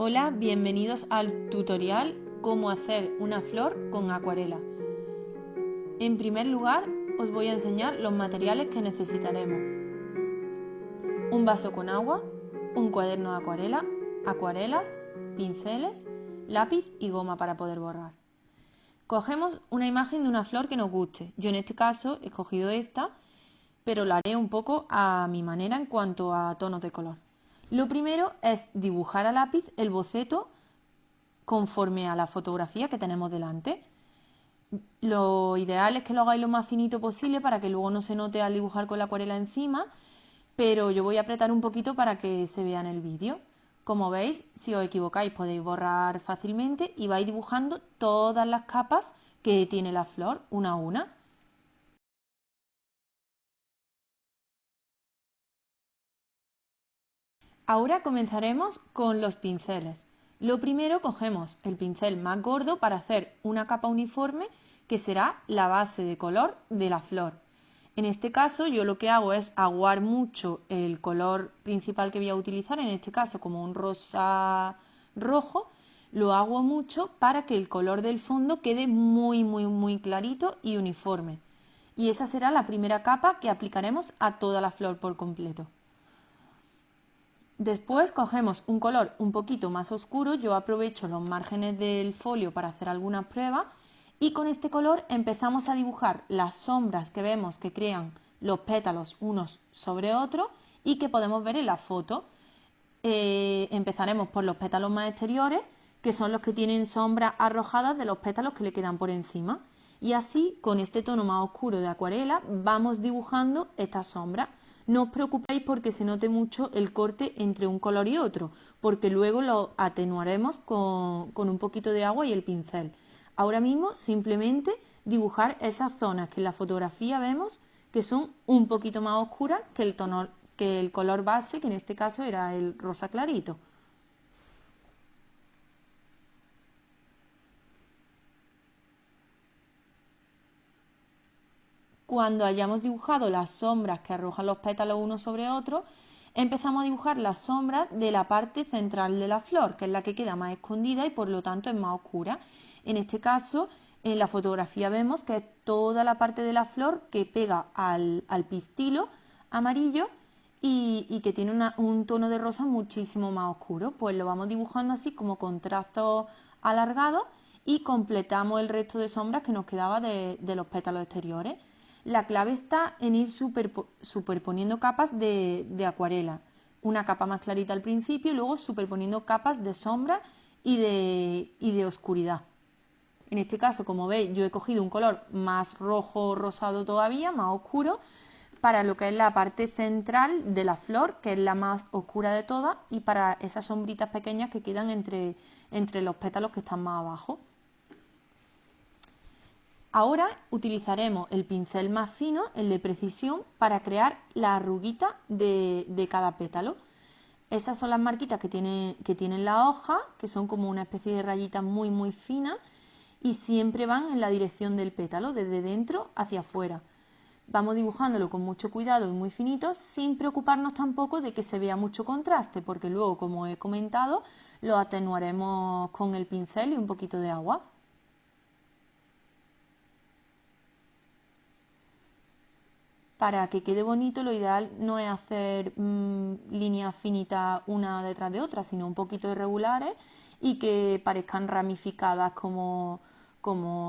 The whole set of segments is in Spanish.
Hola, bienvenidos al tutorial Cómo hacer una flor con acuarela. En primer lugar, os voy a enseñar los materiales que necesitaremos. Un vaso con agua, un cuaderno de acuarela, acuarelas, pinceles, lápiz y goma para poder borrar. Cogemos una imagen de una flor que nos guste. Yo en este caso he escogido esta, pero lo haré un poco a mi manera en cuanto a tonos de color. Lo primero es dibujar a lápiz el boceto conforme a la fotografía que tenemos delante. Lo ideal es que lo hagáis lo más finito posible para que luego no se note al dibujar con la acuarela encima, pero yo voy a apretar un poquito para que se vea en el vídeo. Como veis, si os equivocáis podéis borrar fácilmente y vais dibujando todas las capas que tiene la flor, una a una. Ahora comenzaremos con los pinceles. Lo primero cogemos el pincel más gordo para hacer una capa uniforme que será la base de color de la flor. En este caso yo lo que hago es aguar mucho el color principal que voy a utilizar, en este caso como un rosa rojo, lo aguo mucho para que el color del fondo quede muy clarito y uniforme. Y esa será la primera capa que aplicaremos a toda la flor por completo. Después cogemos un color un poquito más oscuro, yo aprovecho los márgenes del folio para hacer algunas pruebas y con este color empezamos a dibujar las sombras que vemos que crean los pétalos unos sobre otros y que podemos ver en la foto. Empezaremos por los pétalos más exteriores, que son los que tienen sombras arrojadas de los pétalos que le quedan por encima. Y así, con este tono más oscuro de acuarela, vamos dibujando estas sombras. No os preocupéis porque se note mucho el corte entre un color y otro, porque luego lo atenuaremos con un poquito de agua y el pincel. Ahora mismo simplemente dibujar esas zonas que en la fotografía vemos que son un poquito más oscuras que el color base, que en este caso era el rosa clarito. Cuando hayamos dibujado las sombras que arrojan los pétalos uno sobre otro, empezamos a dibujar las sombras de la parte central de la flor, que es la que queda más escondida y por lo tanto es más oscura. En este caso, en la fotografía vemos que es toda la parte de la flor que pega al pistilo amarillo y que tiene un tono de rosa muchísimo más oscuro. Pues lo vamos dibujando así como con trazos alargados y completamos el resto de sombras que nos quedaba de los pétalos exteriores. La clave está en ir superponiendo capas de acuarela. Una capa más clarita al principio y luego superponiendo capas de sombra y de oscuridad. En este caso, como veis, yo he cogido un color más rojo rosado todavía, más oscuro, para lo que es la parte central de la flor, que es la más oscura de todas, y para esas sombritas pequeñas que quedan entre los pétalos que están más abajo. Ahora utilizaremos el pincel más fino, el de precisión, para crear la arruguita de cada pétalo. Esas son las marquitas que tienen la hoja, que son como una especie de rayitas muy finas y siempre van en la dirección del pétalo, desde dentro hacia afuera. Vamos dibujándolo con mucho cuidado y muy finito, sin preocuparnos tampoco de que se vea mucho contraste, porque luego, como he comentado, lo atenuaremos con el pincel y un poquito de agua. Para que quede bonito, lo ideal no es hacer líneas finitas una detrás de otra, sino un poquito irregulares y que parezcan ramificadas como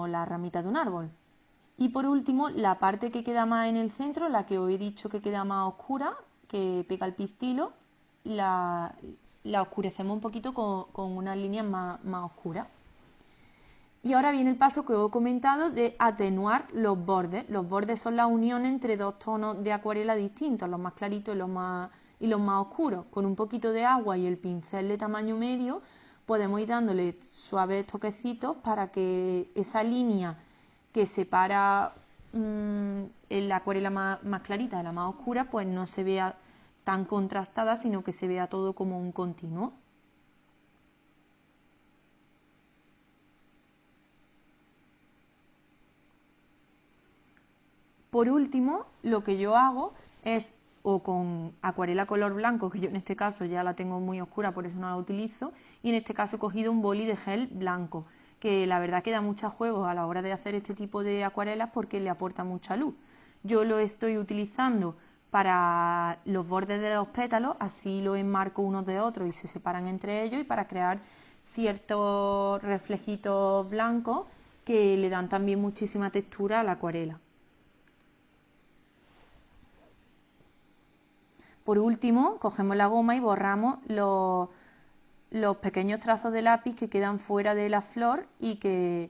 las ramitas de un árbol. Y por último, la parte que queda más en el centro, la que os he dicho que queda más oscura, que pega el pistilo, la, la oscurecemos un poquito con unas líneas más oscuras. Y ahora viene el paso que os he comentado de atenuar los bordes. Los bordes son la unión entre dos tonos de acuarela distintos, los más claritos y los más oscuros. Con un poquito de agua y el pincel de tamaño medio podemos ir dándole suaves toquecitos para que esa línea que separa la acuarela más clarita de la más oscura pues no se vea tan contrastada, sino que se vea todo como un continuo. Por último, lo que yo hago es o con acuarela color blanco, que yo en este caso ya la tengo muy oscura, por eso no la utilizo, y en este caso he cogido un boli de gel blanco, que la verdad que da mucho juego a la hora de hacer este tipo de acuarelas porque le aporta mucha luz. Yo lo estoy utilizando para los bordes de los pétalos, así lo enmarco unos de otros y se separan entre ellos, y para crear ciertos reflejitos blancos que le dan también muchísima textura a la acuarela. Por último, cogemos la goma y borramos los pequeños trazos de lápiz que quedan fuera de la flor y que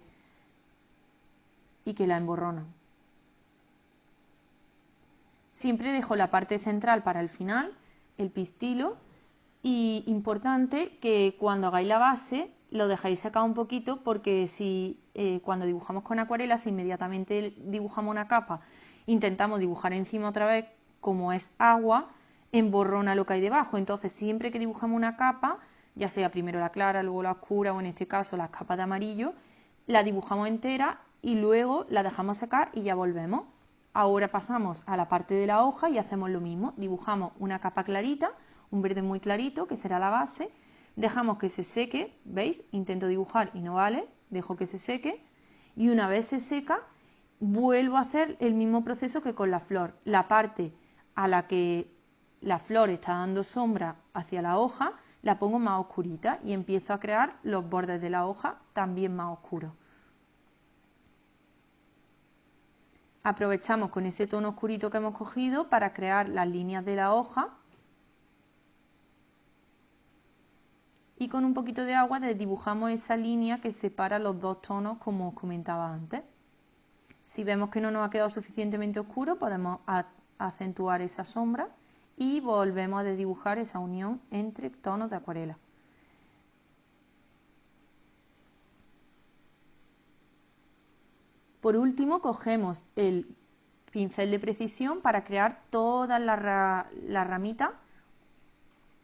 la emborronan. Siempre dejo la parte central para el final, el pistilo, y importante que cuando hagáis la base lo dejáis secar un poquito, porque si cuando dibujamos con acuarela, si inmediatamente dibujamos una capa, intentamos dibujar encima otra vez, como es agua, emborrona lo que hay debajo. Entonces siempre que dibujamos una capa, ya sea primero la clara, luego la oscura, o en este caso las capas de amarillo, la dibujamos entera y luego la dejamos secar y ya volvemos. Ahora pasamos a la parte de la hoja y hacemos lo mismo, dibujamos una capa clarita, un verde muy clarito, que será la base, dejamos que se seque, ¿veis? Intento dibujar y no vale, dejo que se seque, y una vez se seca, vuelvo a hacer el mismo proceso que con la flor. La parte a la que la flor está dando sombra hacia la hoja, la pongo más oscurita y empiezo a crear los bordes de la hoja también más oscuros. Aprovechamos con ese tono oscurito que hemos cogido para crear las líneas de la hoja, y con un poquito de agua desdibujamos esa línea que separa los dos tonos, como os comentaba antes. Si vemos que no nos ha quedado suficientemente oscuro, podemos acentuar esa sombra y volvemos a desdibujar esa unión entre tonos de acuarela. Por último, cogemos el pincel de precisión para crear todas las ramitas,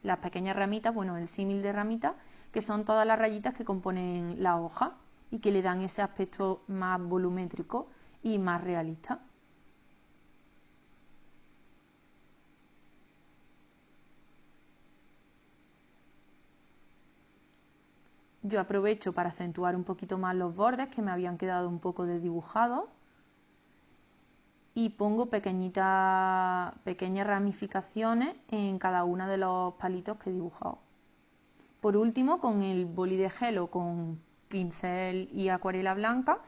las pequeñas ramitas, bueno, el símil de ramitas, que son todas las rayitas que componen la hoja y que le dan ese aspecto más volumétrico y más realista. Yo aprovecho para acentuar un poquito más los bordes, que me habían quedado un poco desdibujados, y pongo pequeñas ramificaciones en cada uno de los palitos que he dibujado. Por último, con el boli de gel o con pincel y acuarela blanca,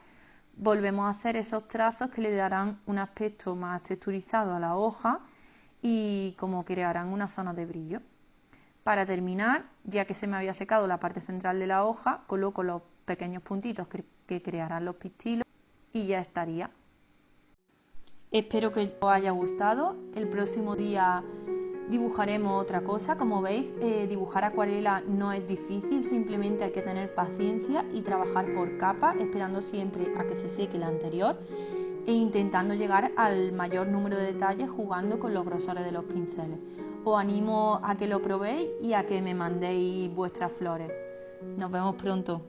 volvemos a hacer esos trazos que le darán un aspecto más texturizado a la hoja y como crearán una zona de brillo. Para terminar, ya que se me había secado la parte central de la hoja, coloco los pequeños puntitos que crearán los pistilos y ya estaría. Espero que os haya gustado. El próximo día dibujaremos otra cosa. Como veis, dibujar acuarela no es difícil, simplemente hay que tener paciencia y trabajar por capas, esperando siempre a que se seque la anterior e intentando llegar al mayor número de detalles jugando con los grosores de los pinceles. Os animo a que lo probéis y a que me mandéis vuestras flores. Nos vemos pronto.